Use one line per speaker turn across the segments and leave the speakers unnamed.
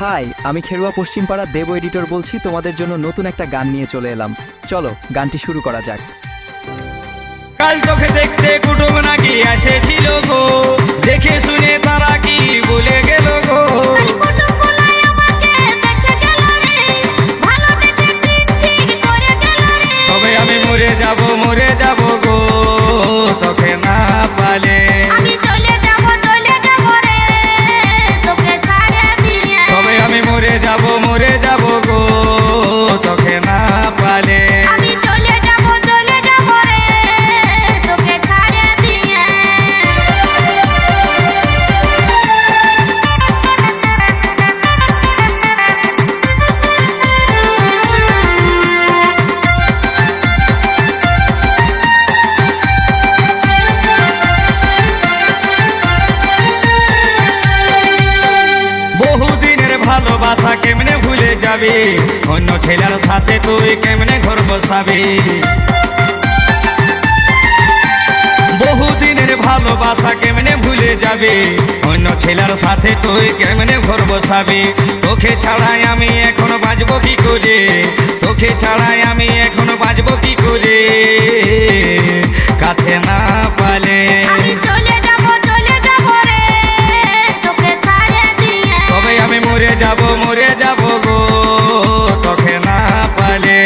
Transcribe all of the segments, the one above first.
High, আমি খেরুয়া পশ্চিমপাড়া দেব editor বলছি। তোমাদের জন্য নতুন একটা গান নিয়ে চলে এলাম। চলো গানটি শুরু করা যাক।
কাল চোখে দেখতে কুটুম নাকি এসেছিল গো, দেখে শুনে তারা কি বলে গেল গো। তবে আমি মরে যাব গো, তোকে না পালে। তবে আমি মরে যাব গো, তোকে না পালে। বহুদিনের ভালোবাসা কেমনে ভুলে যাবি, অন্য ছেলের সাথে তুই কেমনে ঘর বসাবি। বহুদিনের ভালোবাসা কেমনে ভুলে যাবি, অন্য ছেলের সাথে তুই কেমনে ঘর বসাবি। তোকে ছাড়াই আমি এখন বাঁচবো কি করে, তোকে ছাড়াই আমি এখন বাঁচবো কি করে, কাছে না পালে। তবে আমি মরে যাব গো, তোকে না পালে।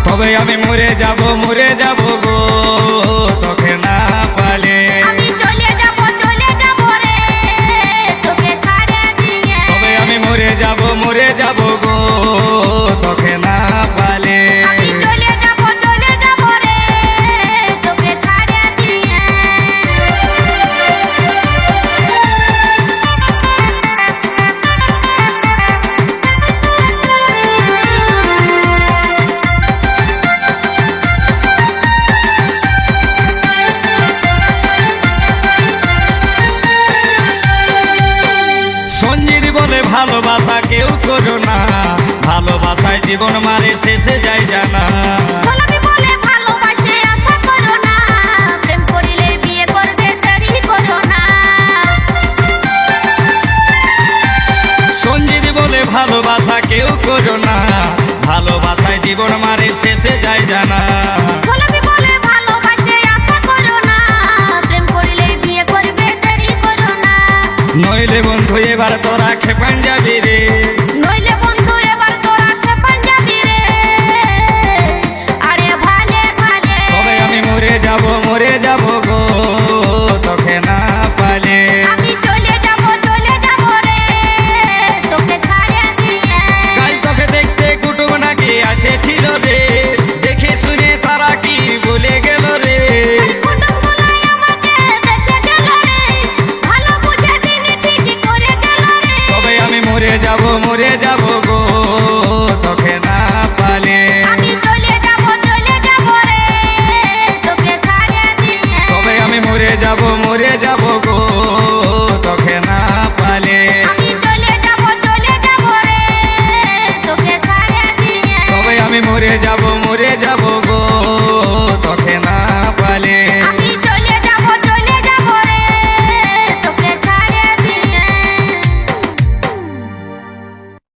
তবে আমি মরে যাব গো, তোকে না পালে। তবে আমি মরে যাব গো, তোকে না পালে। সঞ্জিত বলে ভালোবাসা কেউ করো না, ভালোবাসায় জীবন মারে শেষে যায় জানা। সঞ্জিত বলে ভালোবাসা কেউ করো না, ভালোবাসায় জীবন মারে শেষে যায় জানা। নইলে বন্ধু এবার তোরা খেপান যাবি রে, তবে আমি মরে যাব গো, তোকে না পালে। কাল তোকে দেখতে কুটুম নাকি এসেছিল রে, দেখে শুনে তারা কি বলে গেল রে। তবে আমি মরে